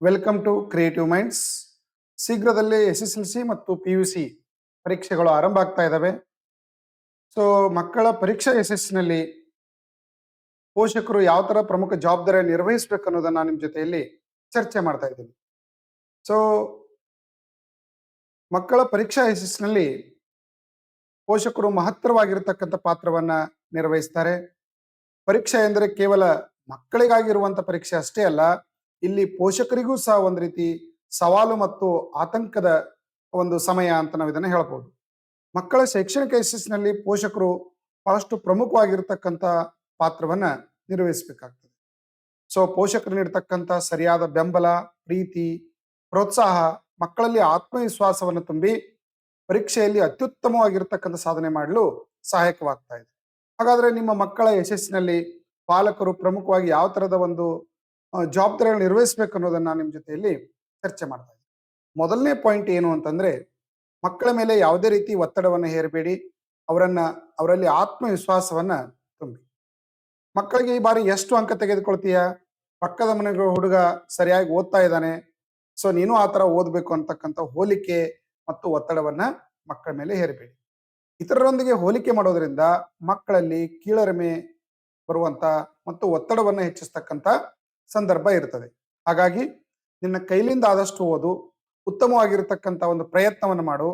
Welcome to creative minds. ಶೀಘ್ರದಲ್ಲೇ SSLC ಮತ್ತು PUC ಪರೀಕ್ಷೆಗಳು ಆರಂಭ ಆಗ್ತಾ ಇದ್ದಾವೆ. ಸೊ ಮಕ್ಕಳ ಪರೀಕ್ಷಾ ಯಶಸ್ಸಿನಲ್ಲಿ ಪೋಷಕರು ಯಾವ ತರ ಪ್ರಮುಖ ಜವಾಬ್ದಾರಿಯನ್ನು ನಿರ್ವಹಿಸಬೇಕು ಅನ್ನೋದನ್ನ ನಿಮ್ಮ ಜೊತೆಯಲ್ಲಿ ಚರ್ಚೆ ಮಾಡ್ತಾ ಇದ್ದೀನಿ. ಸೊ ಮಕ್ಕಳ ಪರೀಕ್ಷಾ ಯಶಸ್ಸಿನಲ್ಲಿ ಪೋಷಕರು ಮಹತ್ತರವಾಗಿರತಕ್ಕಂಥ ಪಾತ್ರವನ್ನ ನಿರ್ವಹಿಸ್ತಾರೆ. ಪರೀಕ್ಷೆ ಎಂದರೆ ಕೇವಲ ಮಕ್ಕಳಿಗಾಗಿರುವಂತ ಪರೀಕ್ಷೆ ಅಷ್ಟೇ ಅಲ್ಲ, ಇಲ್ಲಿ ಪೋಷಕರಿಗೂ ಸಹ ಒಂದು ರೀತಿ ಸವಾಲು ಮತ್ತು ಆತಂಕದ ಒಂದು ಸಮಯ ಅಂತ ನಾವು ಇದನ್ನ ಹೇಳ್ಬೋದು. ಮಕ್ಕಳ ಶೈಕ್ಷಣಿಕ ಯಶಸ್ಸಿನಲ್ಲಿ ಪೋಷಕರು ಬಹಳಷ್ಟು ಪ್ರಮುಖವಾಗಿರ್ತಕ್ಕಂಥ ಪಾತ್ರವನ್ನ ನಿರ್ವಹಿಸಬೇಕಾಗ್ತದೆ. ಸೊ ಪೋಷಕರು ನೀಡತಕ್ಕಂಥ ಸರಿಯಾದ ಬೆಂಬಲ, ಪ್ರೀತಿ, ಪ್ರೋತ್ಸಾಹ ಮಕ್ಕಳಲ್ಲಿ ಆತ್ಮವಿಶ್ವಾಸವನ್ನು ತುಂಬಿ ಪರೀಕ್ಷೆಯಲ್ಲಿ ಅತ್ಯುತ್ತಮವಾಗಿರ್ತಕ್ಕಂಥ ಸಾಧನೆ ಮಾಡಲು ಸಹಾಯಕವಾಗ್ತಾ ಇದೆ. ಹಾಗಾದ್ರೆ ನಿಮ್ಮ ಮಕ್ಕಳ ಯಶಸ್ಸಿನಲ್ಲಿ ಪಾಲಕರು ಪ್ರಮುಖವಾಗಿ ಯಾವ ತರದ ಒಂದು ಜವಾಬ್ದಾರಿಗಳನ್ನು ನಿರ್ವಹಿಸಬೇಕು ಅನ್ನೋದನ್ನ ನಿಮ್ಮ ಜೊತೆಯಲ್ಲಿ ಚರ್ಚೆ ಮಾಡ್ತಾ ಇದ್ದೀನಿ. ಮೊದಲನೇ ಪಾಯಿಂಟ್ ಏನು ಅಂತಂದ್ರೆ, ಮಕ್ಕಳ ಮೇಲೆ ಯಾವುದೇ ರೀತಿ ಒತ್ತಡವನ್ನು ಹೇರಬೇಡಿ, ಅವರಲ್ಲಿ ಆತ್ಮವಿಶ್ವಾಸವನ್ನ ತುಂಬಿ. ಮಕ್ಕಳಿಗೆ ಈ ಬಾರಿ ಎಷ್ಟು ಅಂಕ ತೆಗೆದುಕೊಳ್ತೀಯ, ಪಕ್ಕದ ಮನೆಗಳ ಹುಡುಗ ಸರಿಯಾಗಿ ಓದ್ತಾ ಇದ್ದಾನೆ, ಸೊ ನೀನು ಆ ತರ ಓದ್ಬೇಕು ಅಂತಕ್ಕಂಥ ಹೋಲಿಕೆ ಮತ್ತು ಒತ್ತಡವನ್ನ ಮಕ್ಕಳ ಮೇಲೆ ಹೇರಬೇಡಿ. ಇತರರೊಂದಿಗೆ ಹೋಲಿಕೆ ಮಾಡೋದ್ರಿಂದ ಮಕ್ಕಳಲ್ಲಿ ಕೀಳರಿಮೆ ಬರುವಂತ ಮತ್ತು ಒತ್ತಡವನ್ನ ಹೆಚ್ಚಿಸ್ತಕ್ಕಂಥ ಸಂದರ್ಭ ಇರ್ತದೆ. ಹಾಗಾಗಿ ನಿನ್ನ ಕೈಲಿಂದ ಆದಷ್ಟು ಓದು, ಉತ್ತಮವಾಗಿರತಕ್ಕಂಥ ಒಂದು ಪ್ರಯತ್ನವನ್ನು ಮಾಡು,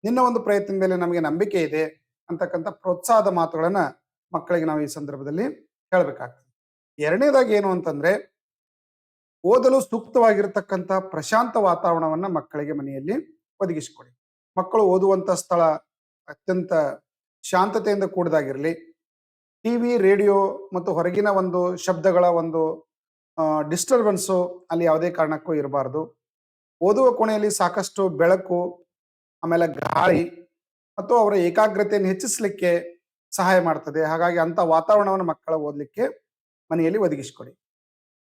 ನಿನ್ನ ಒಂದು ಪ್ರಯತ್ನದ ಮೇಲೆ ನಮಗೆ ನಂಬಿಕೆ ಇದೆ ಅಂತಕ್ಕಂಥ ಪ್ರೋತ್ಸಾಹದ ಮಾತುಗಳನ್ನ ಮಕ್ಕಳಿಗೆ ನಾವು ಈ ಸಂದರ್ಭದಲ್ಲಿ ಹೇಳಬೇಕಾಗ್ತದೆ. ಎರಡನೇದಾಗಿ ಏನು ಅಂತಂದ್ರೆ, ಓದಲು ಸೂಕ್ತವಾಗಿರತಕ್ಕಂಥ ಪ್ರಶಾಂತ ವಾತಾವರಣವನ್ನ ಮಕ್ಕಳಿಗೆ ಮನೆಯಲ್ಲಿ ಒದಗಿಸಿಕೊಡಿ. ಮಕ್ಕಳು ಓದುವಂತ ಸ್ಥಳ ಅತ್ಯಂತ ಶಾಂತತೆಯಿಂದ ಕೂಡಿದಾಗಿರಲಿ. ಟಿವಿ, ರೇಡಿಯೋ ಮತ್ತು ಹೊರಗಿನ ಒಂದು ಶಬ್ದಗಳ ಒಂದು ಡಿಸ್ಟರ್ಬೆನ್ಸು ಅಲ್ಲಿ ಯಾವುದೇ ಕಾರಣಕ್ಕೂ ಇರಬಾರ್ದು. ಓದುವ ಕೋಣೆಯಲ್ಲಿ ಸಾಕಷ್ಟು ಬೆಳಕು, ಆಮೇಲೆ ಗಾಳಿ ಮತ್ತು ಅವರ ಏಕಾಗ್ರತೆಯನ್ನು ಹೆಚ್ಚಿಸಲಿಕ್ಕೆ ಸಹಾಯ ಮಾಡ್ತದೆ. ಹಾಗಾಗಿ ಅಂತ ವಾತಾವರಣವನ್ನು ಮಕ್ಕಳ ಓದಲಿಕ್ಕೆ ಮನೆಯಲ್ಲಿ ಒದಗಿಸಿಕೊಡಿ.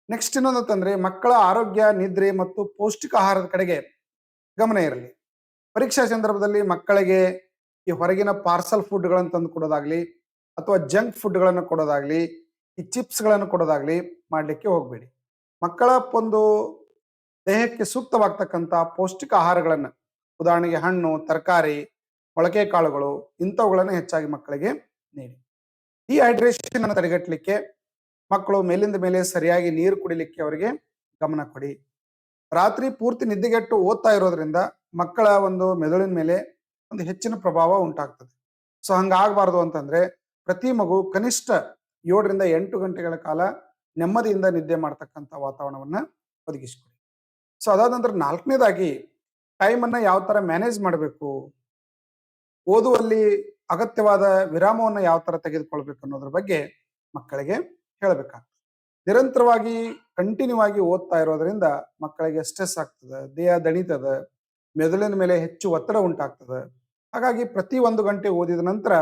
ನೆಕ್ಸ್ಟ್ ಇನ್ನೊಂದಂತಂದ್ರೆ, ಮಕ್ಕಳ ಆರೋಗ್ಯ, ನಿದ್ರೆ ಮತ್ತು ಪೌಷ್ಟಿಕ ಆಹಾರದ ಕಡೆಗೆ ಗಮನ ಇರಲಿ. ಪರೀಕ್ಷಾ ಸಂದರ್ಭದಲ್ಲಿ ಮಕ್ಕಳಿಗೆ ಈ ಹೊರಗಿನ ಪಾರ್ಸಲ್ ಫುಡ್ಗಳನ್ನು ತಂದು ಕೊಡೋದಾಗ್ಲಿ ಅಥವಾ ಜಂಕ್ ಫುಡ್ಗಳನ್ನು ಕೊಡೋದಾಗ್ಲಿ, ಈ ಚಿಪ್ಸ್ಗಳನ್ನು ಕೊಡೋದಾಗ್ಲಿ ಮಾಡಲಿಕ್ಕೆ ಹೋಗಬೇಡಿ. ಮಕ್ಕಳ ಒಂದು ದೇಹಕ್ಕೆ ಸೂಕ್ತವಾಗ್ತಕ್ಕಂಥ ಪೌಷ್ಟಿಕ ಆಹಾರಗಳನ್ನು, ಉದಾಹರಣೆಗೆ ಹಣ್ಣು, ತರಕಾರಿ, ಮೊಳಕೆ ಕಾಳುಗಳು ಇಂಥವುಗಳನ್ನು ಹೆಚ್ಚಾಗಿ ಮಕ್ಕಳಿಗೆ ನೀಡಿ. ಈ ಹೈಡ್ರೇಷನ್ ಅನ್ನು ತಡೆಗಟ್ಟಲಿಕ್ಕೆ ಮಕ್ಕಳು ಮೇಲಿಂದ ಮೇಲೆ ಸರಿಯಾಗಿ ನೀರು ಕುಡಿಲಿಕ್ಕೆ ಅವರಿಗೆ ಗಮನ ಕೊಡಿ. ರಾತ್ರಿ ಪೂರ್ತಿ ನಿದ್ದೆಗೆಟ್ಟು ಓದ್ತಾ ಇರೋದ್ರಿಂದ ಮಕ್ಕಳ ಒಂದು ಮೆದುಳಿನ ಮೇಲೆ ಒಂದು ಹೆಚ್ಚಿನ ಪ್ರಭಾವ ಉಂಟಾಗ್ತದೆ. ಸೊ ಹಂಗಾಗಬಾರ್ದು ಅಂತಂದ್ರೆ, ಪ್ರತಿ ಮಗು ಕನಿಷ್ಠ 7ರಿಂದ 8 ಗಂಟೆಗಳ ಕಾಲ ನೆಮ್ಮದಿಯಿಂದ ನಿದ್ದೆ ಮಾಡ್ತಕ್ಕಂಥ ವಾತಾವರಣವನ್ನ ಒದಗಿಸಿಕೊಡಿ. ಸೊ ಅದಾದ ನಂತರ 4ನೇದಾಗಿ, ಟೈಮನ್ನ ಯಾವ ತರ ಮ್ಯಾನೇಜ್ ಮಾಡಬೇಕು, ಓದುವಲ್ಲಿ ಅಗತ್ಯವಾದ ವಿರಾಮವನ್ನು ಯಾವ ತರ ತೆಗೆದುಕೊಳ್ಬೇಕು ಅನ್ನೋದ್ರ ಬಗ್ಗೆ ಮಕ್ಕಳಿಗೆ ಹೇಳಬೇಕಾಗ್ತದೆ. ನಿರಂತರವಾಗಿ ಕಂಟಿನ್ಯೂ ಆಗಿ ಓದ್ತಾ ಇರೋದ್ರಿಂದ ಮಕ್ಕಳಿಗೆ ಸ್ಟ್ರೆಸ್ ಆಗ್ತದೆ, ದೇಹ ದಣಿತದ, ಮೆದುಳಿನ ಮೇಲೆ ಹೆಚ್ಚು ಒತ್ತಡ ಉಂಟಾಗ್ತದೆ. ಹಾಗಾಗಿ ಪ್ರತಿ 1 ಗಂಟೆ ಓದಿದ ನಂತರ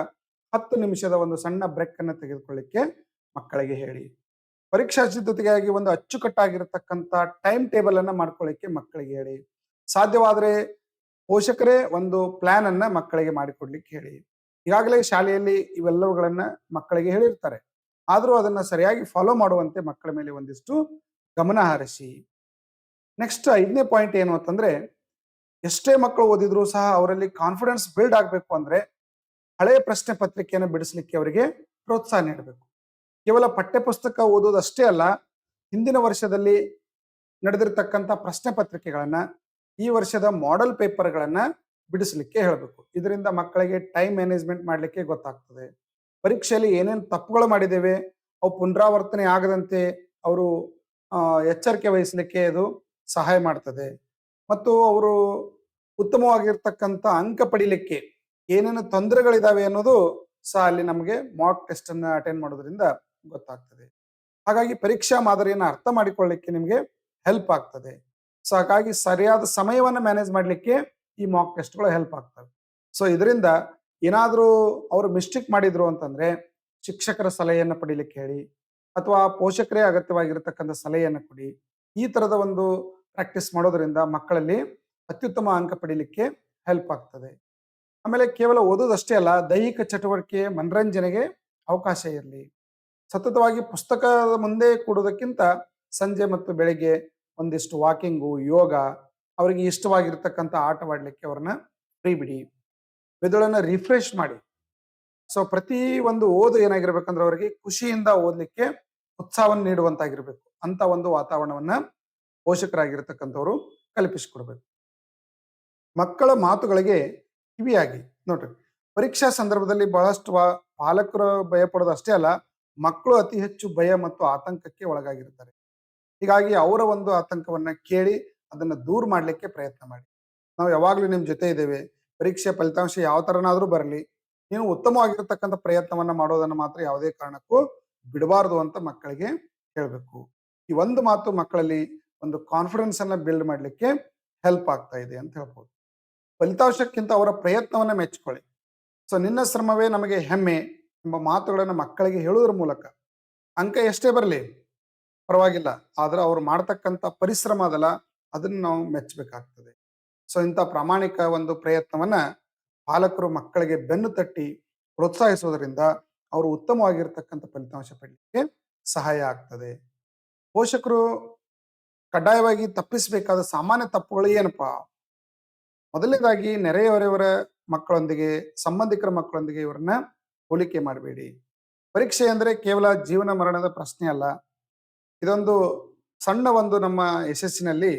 10 ನಿಮಿಷದ ಒಂದು ಸಣ್ಣ ಬ್ರೇಕ್ ಅನ್ನು ತೆಗೆದುಕೊಳ್ಳಿಕ್ಕೆ ಮಕ್ಕಳಿಗೆ ಹೇಳಿ. ಪರೀಕ್ಷಾ ಸಿದ್ಧತೆಗಾಗಿ ಒಂದು ಅಚ್ಚುಕಟ್ಟಾಗಿರತಕ್ಕಂಥ ಟೈಮ್ ಟೇಬಲ್ ಅನ್ನ ಮಾಡ್ಕೊಳ್ಳಿಕ್ಕೆ ಮಕ್ಕಳಿಗೆ ಹೇಳಿ. ಸಾಧ್ಯವಾದರೆ ಪೋಷಕರೇ ಒಂದು ಪ್ಲಾನ್ ಅನ್ನ ಮಕ್ಕಳಿಗೆ ಮಾಡಿಕೊಡ್ಲಿಕ್ಕೆ ಹೇಳಿ. ಈಗಾಗಲೇ ಶಾಲೆಯಲ್ಲಿ ಇವೆಲ್ಲವುಗಳನ್ನ ಮಕ್ಕಳಿಗೆ ಹೇಳಿರ್ತಾರೆ, ಆದರೂ ಅದನ್ನ ಸರಿಯಾಗಿ ಫಾಲೋ ಮಾಡುವಂತೆ ಮಕ್ಕಳ ಮೇಲೆ ಒಂದಿಷ್ಟು ಗಮನ ಹರಿಸಿ. ನೆಕ್ಸ್ಟ್ 5ನೇ ಪಾಯಿಂಟ್ ಏನು ಅಂತಂದ್ರೆ, ಎಷ್ಟೇ ಮಕ್ಕಳು ಓದಿದ್ರು ಸಹ ಅವರಲ್ಲಿ ಕಾನ್ಫಿಡೆನ್ಸ್ ಬಿಲ್ಡ್ ಆಗಬೇಕು ಅಂದ್ರೆ ಹಳೆಯ ಪ್ರಶ್ನೆ ಪತ್ರಿಕೆಯನ್ನು ಬಿಡಿಸಲಿಕ್ಕೆ ಅವರಿಗೆ ಪ್ರೋತ್ಸಾಹ ನೀಡಬೇಕು. ಕೇವಲ ಪಠ್ಯ ಪುಸ್ತಕ ಓದೋದಷ್ಟೇ ಅಲ್ಲ, ಹಿಂದಿನ ವರ್ಷದಲ್ಲಿ ನಡೆದಿರ್ತಕ್ಕಂಥ ಪ್ರಶ್ನೆ ಪತ್ರಿಕೆಗಳನ್ನ, ಈ ವರ್ಷದ ಮಾಡೆಲ್ ಪೇಪರ್ಗಳನ್ನ ಬಿಡಿಸಲಿಕ್ಕೆ ಹೇಳಬೇಕು. ಇದರಿಂದ ಮಕ್ಕಳಿಗೆ ಟೈಮ್ ಮ್ಯಾನೇಜ್ಮೆಂಟ್ ಮಾಡಲಿಕ್ಕೆ ಗೊತ್ತಾಗ್ತದೆ. ಪರೀಕ್ಷೆಯಲ್ಲಿ ಏನೇನು ತಪ್ಪುಗಳು ಮಾಡಿದ್ದೇವೆ ಅವು ಪುನರಾವರ್ತನೆ ಆಗದಂತೆ ಅವರು ಎಚ್ಚರಿಕೆ ವಹಿಸಲಿಕ್ಕೆ ಇದು ಸಹಾಯ ಮಾಡ್ತದೆ. ಮತ್ತು ಅವರು ಉತ್ತಮವಾಗಿರ್ತಕ್ಕಂಥ ಅಂಕ ಪಡಿಲಿಕ್ಕೆ ಏನೇನು ತೊಂದರೆಗಳಿದಾವೆ ಅನ್ನೋದು ಸಹ ಅಲ್ಲಿ ನಮಗೆ ಮಾಕ್ ಟೆಸ್ಟ್ ಅನ್ನ ಅಟೆಂಡ್ ಮಾಡೋದ್ರಿಂದ ಗೊತ್ತಾಗ್ತದೆ. ಹಾಗಾಗಿ ಪರೀಕ್ಷಾ ಮಾದರಿಯನ್ನು ಅರ್ಥ ಮಾಡಿಕೊಳ್ಳಿಕ್ಕೆ ನಿಮಗೆ ಹೆಲ್ಪ್ ಆಗ್ತದೆ. ಸೊ ಹಾಗಾಗಿ ಸರಿಯಾದ ಸಮಯವನ್ನು ಮ್ಯಾನೇಜ್ ಮಾಡಲಿಕ್ಕೆ ಈ ಮಾಕ್ ಟೆಸ್ಟ್ಗಳು ಹೆಲ್ಪ್ ಆಗ್ತವೆ. ಸೊ ಇದರಿಂದ ಏನಾದರೂ ಅವರು ಮಿಸ್ಟೇಕ್ ಮಾಡಿದ್ರು ಅಂತಂದ್ರೆ ಶಿಕ್ಷಕರ ಸಲಹೆಯನ್ನು ಪಡಿಲಿಕ್ಕೆ ಹೇಳಿ, ಅಥವಾ ಪೋಷಕರೇ ಅಗತ್ಯವಾಗಿರತಕ್ಕಂಥ ಸಲಹೆಯನ್ನು ಕೊಡಿ. ಈ ತರದ ಒಂದು ಪ್ರಾಕ್ಟೀಸ್ ಮಾಡೋದ್ರಿಂದ ಮಕ್ಕಳಲ್ಲಿ ಅತ್ಯುತ್ತಮ ಅಂಕ ಪಡಿಲಿಕ್ಕೆ ಹೆಲ್ಪ್ ಆಗ್ತದೆ. ಆಮೇಲೆ ಕೇವಲ ಓದೋದಷ್ಟೇ ಅಲ್ಲ, ದೈಹಿಕ ಚಟುವಟಿಕೆ, ಮನರಂಜನೆಗೆ ಅವಕಾಶ ಇರಲಿ. ಸತತವಾಗಿ ಪುಸ್ತಕದ ಮುಂದೆ ಕೂಡೋದಕ್ಕಿಂತ ಸಂಜೆ ಮತ್ತು ಬೆಳಿಗ್ಗೆ ಒಂದಿಷ್ಟು ವಾಕಿಂಗು, ಯೋಗ, ಅವರಿಗೆ ಇಷ್ಟವಾಗಿರ್ತಕ್ಕಂಥ ಆಟವಾಡ್ಲಿಕ್ಕೆ ಅವ್ರನ್ನ ಫ್ರೀ ಬಿಡಿ. ಮೆದುಳನ್ನ ರಿಫ್ರೆಶ್ ಮಾಡಿ. ಸೊ ಪ್ರತಿ ಒಂದು ಓದು ಏನಾಗಿರ್ಬೇಕಂದ್ರೆ ಅವರಿಗೆ ಖುಷಿಯಿಂದ ಓದ್ಲಿಕ್ಕೆ ಉತ್ಸಾಹವನ್ನು ನೀಡುವಂತಾಗಿರ್ಬೇಕು. ಅಂತ ಒಂದು ವಾತಾವರಣವನ್ನ ಪೋಷಕರಾಗಿರ್ತಕ್ಕಂಥವ್ರು ಕಲ್ಪಿಸಿಕೊಡ್ಬೇಕು. ಮಕ್ಕಳ ಮಾತುಗಳಿಗೆ ಕಿವಿಯಾಗಿ. ನೋಡ್ರಿ, ಪರೀಕ್ಷಾ ಸಂದರ್ಭದಲ್ಲಿ ಬಹಳಷ್ಟು ಪಾಲಕರು ಭಯ ಪಡೋದು ಅಷ್ಟೇ ಅಲ್ಲ, ಮಕ್ಕಳು ಅತಿ ಹೆಚ್ಚು ಭಯ ಮತ್ತು ಆತಂಕಕ್ಕೆ ಒಳಗಾಗಿರ್ತಾರೆ. ಹೀಗಾಗಿ ಅವರ ಒಂದು ಆತಂಕವನ್ನ ಕೇಳಿ ಅದನ್ನ ದೂರ ಮಾಡ್ಲಿಕ್ಕೆ ಪ್ರಯತ್ನ ಮಾಡಿ. ನಾವು ಯಾವಾಗ್ಲೂ ನಿಮ್ ಜೊತೆ ಇದ್ದೇವೆ. ಪರೀಕ್ಷೆ ಫಲಿತಾಂಶ ಯಾವ ತರನಾದ್ರೂ ಬರಲಿ, ನೀವು ಉತ್ತಮವಾಗಿರ್ತಕ್ಕಂಥ ಪ್ರಯತ್ನವನ್ನ ಮಾಡೋದನ್ನ ಮಾತ್ರ ಯಾವುದೇ ಕಾರಣಕ್ಕೂ ಬಿಡಬಾರದು ಅಂತ ಮಕ್ಕಳಿಗೆ ಹೇಳ್ಬೇಕು. ಈ ಒಂದು ಮಾತು ಮಕ್ಕಳಲ್ಲಿ ಒಂದು ಕಾನ್ಫಿಡೆನ್ಸ್ ಅನ್ನ ಬಿಲ್ಡ್ ಮಾಡ್ಲಿಕ್ಕೆ ಹೆಲ್ಪ್ ಆಗ್ತಾ ಇದೆ ಅಂತ ಹೇಳ್ಬೋದು. ಫಲಿತಾಂಶಕ್ಕಿಂತ ಅವರ ಪ್ರಯತ್ನವನ್ನ ಮೆಚ್ಚಿಕೊಳ್ಳಿ. ಸೊ ನಿನ್ನ ಶ್ರಮವೇ ನಮಗೆ ಹೆಮ್ಮೆ ಎಂಬ ಮಾತುಗಳನ್ನು ಮಕ್ಕಳಿಗೆ ಹೇಳುವುದರ ಮೂಲಕ ಅಂಕ ಎಷ್ಟೇ ಬರಲಿ ಪರವಾಗಿಲ್ಲ, ಆದ್ರೆ ಅವ್ರು ಮಾಡ್ತಕ್ಕಂಥ ಪರಿಶ್ರಮ ಅದಲ್ಲ, ಅದನ್ನ ನಾವು ಮೆಚ್ಚಬೇಕಾಗ್ತದೆ. ಸೊ ಇಂಥ ಪ್ರಾಮಾಣಿಕ ಒಂದು ಪ್ರಯತ್ನವನ್ನ ಪಾಲಕರು ಮಕ್ಕಳಿಗೆ ಬೆನ್ನು ತಟ್ಟಿ ಪ್ರೋತ್ಸಾಹಿಸುವುದರಿಂದ ಅವರು ಉತ್ತಮವಾಗಿರ್ತಕ್ಕಂಥ ಫಲಿತಾಂಶ ಪಡಲಿಕ್ಕೆ ಸಹಾಯ ಆಗ್ತದೆ. ಪೋಷಕರು ಕಡ್ಡಾಯವಾಗಿ ತಪ್ಪಿಸಬೇಕಾದ ಸಾಮಾನ್ಯ ತಪ್ಪುಗಳು ಏನಪ್ಪಾ? ಮೊದಲನೇದಾಗಿ ನೆರೆಹೊರೆಯವರ ಮಕ್ಕಳೊಂದಿಗೆ, ಸಂಬಂಧಿಕರ ಮಕ್ಕಳೊಂದಿಗೆ ಇವರನ್ನ ಹೋಲಿಕೆ ಮಾಡಬೇಡಿ. ಪರೀಕ್ಷೆ ಅಂದ್ರೆ ಕೇವಲ ಜೀವನ ಮರಣದ ಪ್ರಶ್ನೆ ಅಲ್ಲ, ಇದೊಂದು ಸಣ್ಣ ಒಂದು ನಮ್ಮ ಯಶಸ್ಸಿನಲ್ಲಿ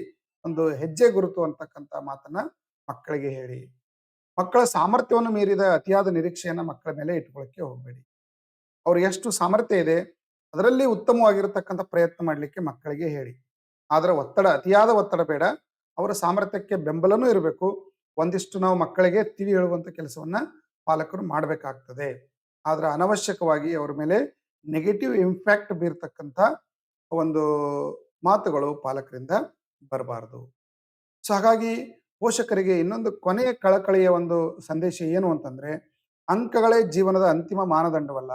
ಒಂದು ಹೆಜ್ಜೆ ಗುರುತು ಅಂತಕ್ಕಂಥ ಮಾತನ್ನ ಮಕ್ಕಳಿಗೆ ಹೇಳಿ. ಮಕ್ಕಳ ಸಾಮರ್ಥ್ಯವನ್ನು ಮೀರಿದ ಅತಿಯಾದ ನಿರೀಕ್ಷೆಯನ್ನ ಮಕ್ಕಳ ಮೇಲೆ ಇಟ್ಕೊಳ್ಳಕ್ಕೆ ಹೋಗಬೇಡಿ. ಅವ್ರಿಗೆ ಎಷ್ಟು ಸಾಮರ್ಥ್ಯ ಇದೆ ಅದರಲ್ಲಿ ಉತ್ತಮವಾಗಿರತಕ್ಕಂಥ ಪ್ರಯತ್ನ ಮಾಡಲಿಕ್ಕೆ ಮಕ್ಕಳಿಗೆ ಹೇಳಿ. ಆದ್ರೆ ಅತಿಯಾದ ಒತ್ತಡ ಬೇಡ. ಅವರ ಸಾಮರ್ಥ್ಯಕ್ಕೆ ಬೆಂಬಲನೂ ಇರಬೇಕು. ಒಂದಿಷ್ಟು ನಾವು ಮಕ್ಕಳಿಗೆ ತಿಳಿ ಹೇಳುವಂತ ಕೆಲಸವನ್ನ ಪಾಲಕರು ಮಾಡಬೇಕಾಗ್ತದೆ. ಆದ್ರೆ ಅನವಶ್ಯಕವಾಗಿ ಅವ್ರ ಮೇಲೆ ನೆಗೆಟಿವ್ ಇಂಪ್ಯಾಕ್ಟ್ ಬೀರ್ತಕ್ಕಂಥ ಒಂದು ಮಾತುಗಳು ಪಾಲಕರಿಂದ ಬರಬಾರದು. ಸೊ ಹಾಗಾಗಿ ಪೋಷಕರಿಗೆ ಇನ್ನೊಂದು ಕೊನೆಯ ಕಳಕಳಿಯ ಒಂದು ಸಂದೇಶ ಏನು ಅಂತಂದ್ರೆ, ಅಂಕಗಳೇ ಜೀವನದ ಅಂತಿಮ ಮಾನದಂಡವಲ್ಲ.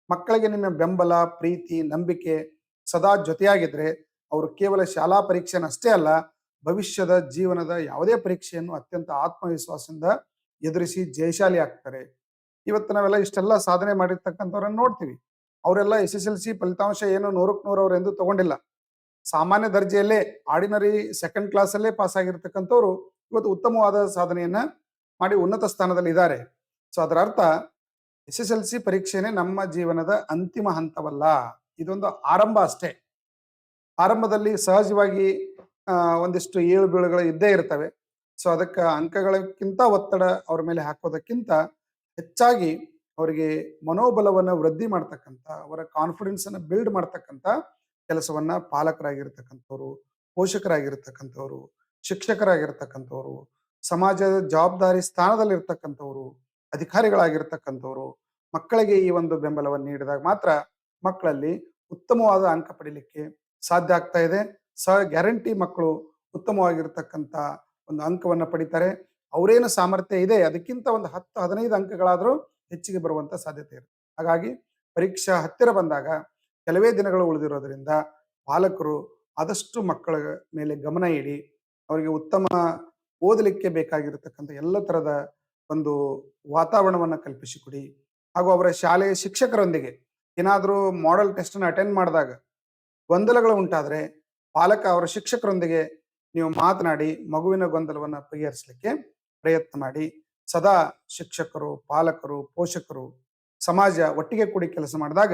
ಮಕ್ಕಳಿಗೆ ನಿಮ್ಮ ಬೆಂಬಲ, ಪ್ರೀತಿ, ನಂಬಿಕೆ ಸದಾ ಜೊತೆಯಾಗಿದ್ರೆ ಅವರು ಕೇವಲ ಶಾಲಾ ಪರೀಕ್ಷೆನಷ್ಟೇ ಅಲ್ಲ, ಭವಿಷ್ಯದ ಜೀವನದ ಯಾವುದೇ ಪರೀಕ್ಷೆಯನ್ನು ಅತ್ಯಂತ ಆತ್ಮವಿಶ್ವಾಸದಿಂದ ಎದುರಿಸಿ ಜಯಶಾಲಿ ಆಗ್ತಾರೆ. ಇವತ್ತು ನಾವೆಲ್ಲ ಇಷ್ಟೆಲ್ಲ ಸಾಧನೆ ಮಾಡಿರ್ತಕ್ಕಂಥವ್ರನ್ನ ನೋಡ್ತೀವಿ. ಅವರೆಲ್ಲ SSLC ಫಲಿತಾಂಶ ಏನು 100ಕ್ಕೆ 100 ಅವ್ರು ಎಂದು ತಗೊಂಡಿಲ್ಲ. ಸಾಮಾನ್ಯ ದರ್ಜೆಯಲ್ಲೇ ಆರ್ಡಿನರಿ ಸೆಕೆಂಡ್ ಕ್ಲಾಸ್ ಅಲ್ಲೇ ಪಾಸ್ ಆಗಿರ್ತಕ್ಕಂಥವ್ರು ಇವತ್ತು ಉತ್ತಮವಾದ ಸಾಧನೆಯನ್ನ ಮಾಡಿ ಉನ್ನತ ಸ್ಥಾನದಲ್ಲಿ ಇದ್ದಾರೆ. ಸೊ ಅದರ ಅರ್ಥ SSLC ಪರೀಕ್ಷೆನೇ ನಮ್ಮ ಜೀವನದ ಅಂತಿಮ ಹಂತವಲ್ಲ, ಇದೊಂದು ಆರಂಭ ಅಷ್ಟೇ. ಆರಂಭದಲ್ಲಿ ಸಹಜವಾಗಿ ಒಂದಿಷ್ಟು ಏಳು ಬೀಳುಗಳು ಇದ್ದೇ ಇರ್ತವೆ. ಸೊ ಅದಕ್ಕೆ ಅಂಕಗಳಕ್ಕಿಂತ ಒತ್ತಡ ಅವ್ರ ಮೇಲೆ ಹಾಕೋದಕ್ಕಿಂತ ಹೆಚ್ಚಾಗಿ ಅವರಿಗೆ ಮನೋಬಲವನ್ನ ವೃದ್ಧಿ ಮಾಡ್ತಕ್ಕಂಥ, ಅವರ ಕಾನ್ಫಿಡೆನ್ಸ್ ಅನ್ನ ಬಿಲ್ಡ್ ಮಾಡ್ತಕ್ಕಂಥ ಕೆಲಸವನ್ನ ಪಾಲಕರಾಗಿರ್ತಕ್ಕಂಥವ್ರು, ಪೋಷಕರಾಗಿರ್ತಕ್ಕಂಥವ್ರು, ಶಿಕ್ಷಕರಾಗಿರ್ತಕ್ಕಂಥವ್ರು, ಸಮಾಜದ ಜವಾಬ್ದಾರಿ ಸ್ಥಾನದಲ್ಲಿರ್ತಕ್ಕಂಥವ್ರು, ಅಧಿಕಾರಿಗಳಾಗಿರ್ತಕ್ಕಂಥವ್ರು ಮಕ್ಕಳಿಗೆ ಈ ಒಂದು ಬೆಂಬಲವನ್ನು ನೀಡಿದಾಗ ಮಾತ್ರ ಮಕ್ಕಳಲ್ಲಿ ಉತ್ತಮವಾದ ಅಂಕ ಪಡಿಲಿಕ್ಕೆ ಸಾಧ್ಯ ಆಗ್ತಾ ಇದೆ. ಗ್ಯಾರಂಟಿ ಮಕ್ಕಳು ಉತ್ತಮವಾಗಿರ್ತಕ್ಕಂಥ ಒಂದು ಅಂಕವನ್ನ ಪಡಿತಾರೆ. ಅವರೇನು ಸಾಮರ್ಥ್ಯ ಇದೆ ಅದಕ್ಕಿಂತ ಒಂದು 10-15 ಅಂಕಗಳಾದರೂ ಹೆಚ್ಚಿಗೆ ಬರುವಂತ ಸಾಧ್ಯತೆ ಇರುತ್ತೆ. ಹಾಗಾಗಿ ಪರೀಕ್ಷಾ ಹತ್ತಿರ ಬಂದಾಗ ಕೆಲವೇ ದಿನಗಳು ಉಳಿದಿರೋದ್ರಿಂದ ಪಾಲಕರು ಆದಷ್ಟು ಮಕ್ಕಳ ಮೇಲೆ ಗಮನ ಇಡಿ. ಅವರಿಗೆ ಉತ್ತಮ ಓದಲಿಕ್ಕೆ ಬೇಕಾಗಿರತಕ್ಕಂಥ ಎಲ್ಲ ತರದ ಒಂದು ವಾತಾವರಣವನ್ನ ಕಲ್ಪಿಸಿಕೊಡಿ. ಹಾಗೂ ಅವರ ಶಾಲೆಯ ಶಿಕ್ಷಕರೊಂದಿಗೆ ಏನಾದರೂ ಮಾಡೆಲ್ ಟೆಸ್ಟ್ ಅನ್ನು ಅಟೆಂಡ್ ಮಾಡಿದಾಗ ಗೊಂದಲಗಳು ಉಂಟಾದ್ರೆ ಪಾಲಕ ಅವರ ಶಿಕ್ಷಕರೊಂದಿಗೆ ನೀವು ಮಾತನಾಡಿ ಮಗುವಿನ ಗೊಂದಲವನ್ನ ಬಗೆಹರಿಸಲಿಕ್ಕೆ ಪ್ರಯತ್ನ ಮಾಡಿ. ಸದಾ ಶಿಕ್ಷಕರು, ಪಾಲಕರು, ಪೋಷಕರು, ಸಮಾಜ ಒಟ್ಟಿಗೆ ಕೂಡಿ ಕೆಲಸ ಮಾಡಿದಾಗ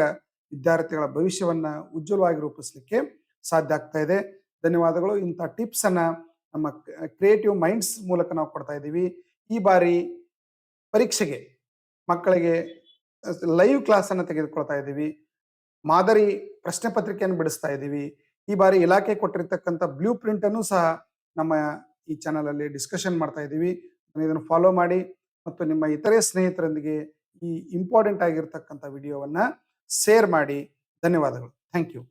ವಿದ್ಯಾರ್ಥಿಗಳ ಭವಿಷ್ಯವನ್ನ ಉಜ್ವಲವಾಗಿ ರೂಪಿಸಲಿಕ್ಕೆ ಸಾಧ್ಯ ಆಗ್ತಾ ಇದೆ. ಧನ್ಯವಾದಗಳು. ಇಂಥ ಟಿಪ್ಸ್ ಅನ್ನ ನಮ್ಮ ಕ್ರಿಯೇಟಿವ್ ಮೈಂಡ್ಸ್ ಮೂಲಕ ನಾವು ಕೊಡ್ತಾ ಇದ್ದೀವಿ. ಈ ಬಾರಿ ಪರೀಕ್ಷೆಗೆ ಮಕ್ಕಳಿಗೆ ಲೈವ್ ಕ್ಲಾಸ್ ಅನ್ನು ತೆಗೆದುಕೊಳ್ತಾ ಇದ್ದೀವಿ. ಮಾದರಿ ಪ್ರಶ್ನೆ ಪತ್ರಿಕೆಯನ್ನು ಬಿಡಿಸ್ತಾ ಇದ್ದೀವಿ. ಈ ಬಾರಿ ಇಲಾಖೆ ಕೊಟ್ಟಿರ್ತಕ್ಕಂಥ ಬ್ಲೂ ಪ್ರಿಂಟ್ ಅನ್ನು ಸಹ ನಮ್ಮ ಈ ಚಾನಲ್ ಅಲ್ಲಿ ಡಿಸ್ಕಷನ್ ಮಾಡ್ತಾ ಇದ್ದೀವಿ. ಇದನ್ನು ಫಾಲೋ ಮಾಡಿ ಮತ್ತು ನಿಮ್ಮ ಇತರೆ ಸ್ನೇಹಿತರೊಂದಿಗೆ ಈ ಇಂಪಾರ್ಟೆಂಟ್ ಆಗಿರ್ತಕ್ಕಂಥ ವಿಡಿಯೋವನ್ನ ಶೇರ್ ಮಾಡಿ. ಧನ್ಯವಾದಗಳು. Thank you.